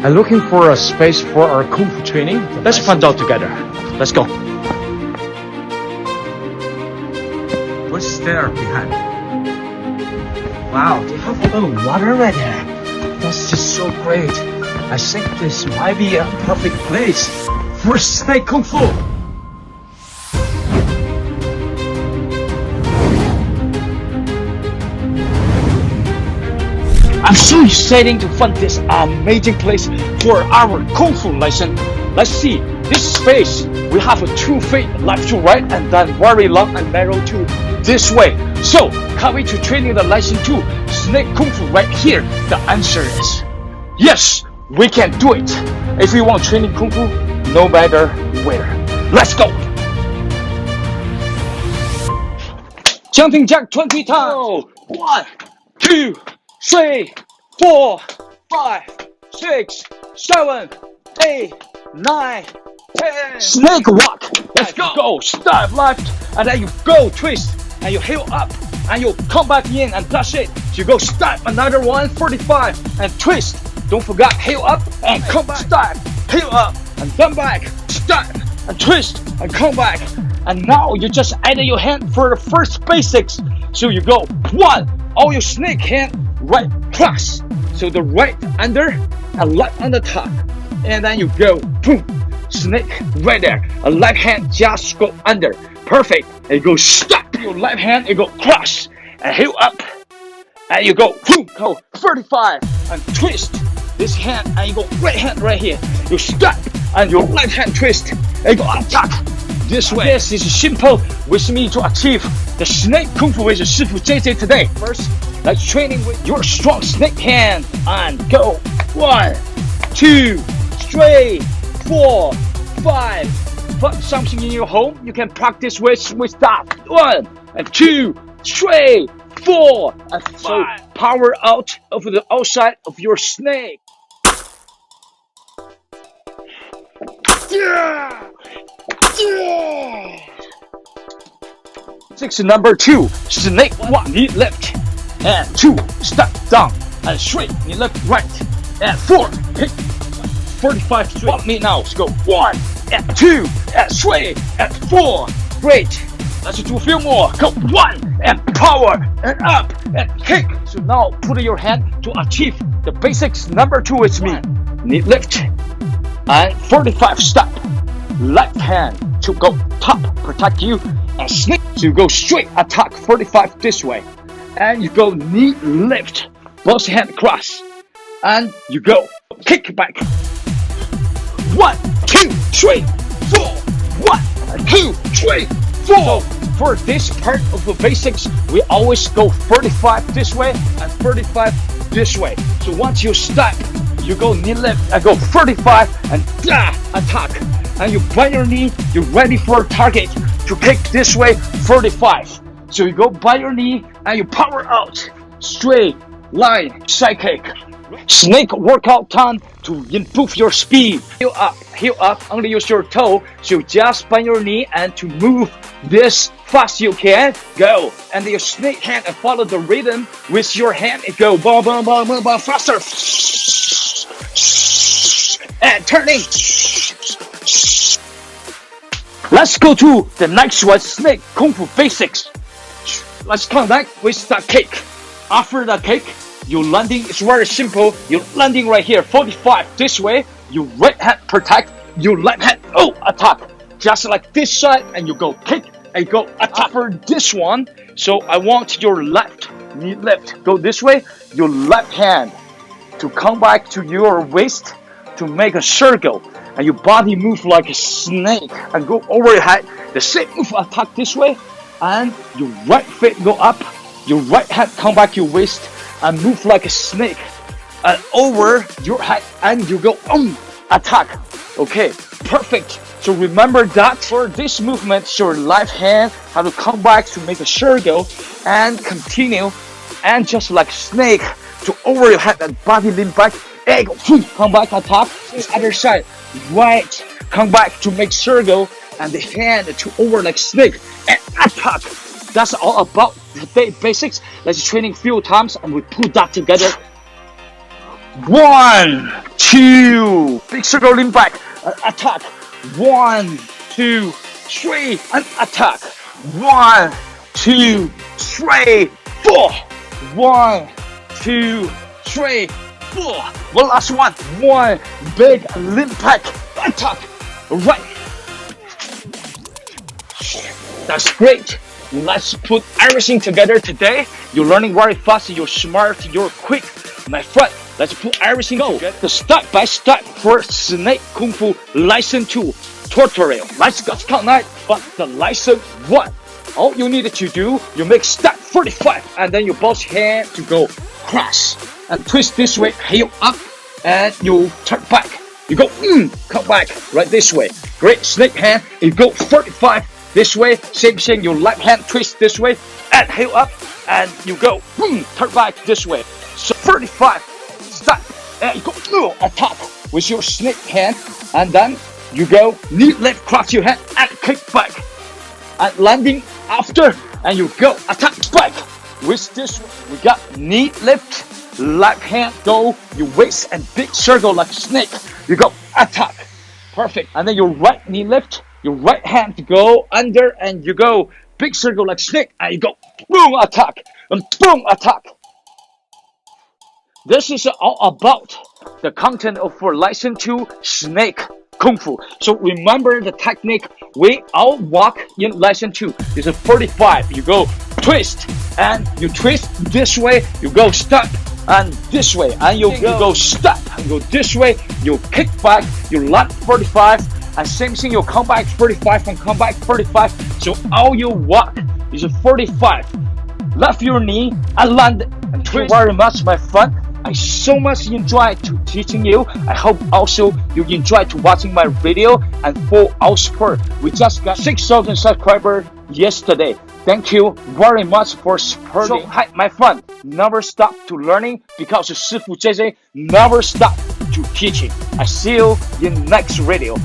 I'm looking for a space for our Kung Fu training. Let's find out together. Let's go. What's there behind? Wow, they have a little water right there. That's just so great. I think this might be a perfect place for snake Kung Fu. I'm so excited to find this amazing place for our Kung Fu lesson. Let's see, this space, we have a 2 feet left to right and then very long and narrow to this way. So, coming to training the lesson 2, snake Kung Fu right here, the answer is yes, we can do it. If you want training Kung Fu, no matter where. Let's go! Jumping jack 20 times. 1, 2, 3, 4, 5, 6, 7, 8, 9, 10. Snake walk. Let's go. Step left, and then you go twist, and you heel up, and you come back in, and that's it. So you go step another one, 45, and twist. Don't forget heel up and come back. Step, heel up, and come back. Step and twist and come back. And now you just add your hand for the first basics. So you go 1, all your snake hand, right cross. So the right under and left on the top. And then you go boom, snake right there. A left hand just go under. Perfect. And you go stop. Your left hand, you go cross and heel up. And you go boom, go 35 and twist this hand and you go right hand right here. You stop and your left hand twist and you go attack. This way. This is simple with me to achieve the snake Kung Fu with Shifu JJ today. First, let's training with your strong snake hand and go 1, 2, 3, 4, 5. Find something in your home you can practice with that. 1 and 2, 3, 4 and 5. So power out of the outside of your snake. Yeah. Six number 2, snake 1, knee lift, and 2, step down, and 3, knee lift right, and 4, hit 45 straight. Follow me now, let's go 1, and 2, and 3, and 4, great. Let's do a few more, go 1, and power, and up, and kick. So now put your hand to achieve the basics. Number 2 is me, knee lift, and 45 step. Left hand to go top, protect you, and snake. So you go straight attack 45 this way, and you go knee lift, both hand cross, and you go kick back. 1, 2, 3, 4. 1, 2, 3, 4. So for this part of the basics, we always go 45 this way and 35 this way. So once you step, you go knee lift and go 35 and attack. And you bend your knee, you're ready for a target to kick this way 45. So you go by your knee and you power out. Straight line, side kick. Snake workout time to improve your speed. Heel up, only use your toe. So just bend your knee and to move this fast you can. Go. And your snake hand and follow the rhythm with your hand and go boom, boom, boom, boom, boom, faster. And turning. Let's go to the next one, snake Kung Fu basics. Let's come back with the kick. After the kick, your landing is very simple. You're landing right here, 45 this way. Your right hand protect, your left hand attack. Just like this side, and you go kick and go attack. For this one, so I want your left knee lift. Go this way, your left hand to come back to your waist to make a circle. And your body move like a snake and go over your head. The same move attack this way, and your right foot go up, your right hand come back your waist and move like a snake and over your head, and you go attack. Okay, perfect. So remember that for this movement, your left hand have to come back to make a circle and continue, and just like snake to over your head and body lean back. And go, come back attack. This other side. Right, come back to make circle and the hand to over like snake and attack. That's all about the basics. Let's training few times and we put that together. 1, 2, big circle, lean back, attack. 1, 2, 3, and attack. 1, 2, 3, 4. 1, 2, 3, 4. One last one. 1, big lean back, attack. Right. That's great. Let's put everything together today. You're learning very fast, you're smart, you're quick. My friend, let's put everything together. The step-by-step for Snake Kung Fu Lesson 2 tutorial. Let's go. Count 9, but the Lesson 1. All you need to do, you make step 45, and then you both hand to go cross. And twist this way, heel up, and you turn back. You go, come back, right this way. Great, snake hand, you go 45. This way, same thing, your left hand twist this way, and heel up, and you go, turn back this way. So 35, step, and you go, attack with your snake hand, and then you go, knee lift, cross your hand, and kick back. And landing after, and you go, attack back. With this, we got knee lift, left hand go, your waist and big circle like snake. You go, attack. Perfect. And then your right knee lift, your right hand to go under, and you go big circle like snake, and you go boom attack and boom attack. This is all about the content of for lesson 2 snake kung fu. So remember the technique we all walk in lesson 2. It's a 45. You go twist, and you twist this way, you go step, and this way, and you go step, and go this way, you kick back, you land 45. And same thing, you'll come back 45 and come back 45. So all you walk is a 45. Left your knee and land. And thank you very much, my friend. I so much enjoyed to teaching you. I hope also you enjoyed to watching my video. And for our support, we just got 6,000 subscribers yesterday. Thank you very much for supporting. So, hi, my friend, never stop to learning because Shifu JJ never stop to teaching. I see you in next video.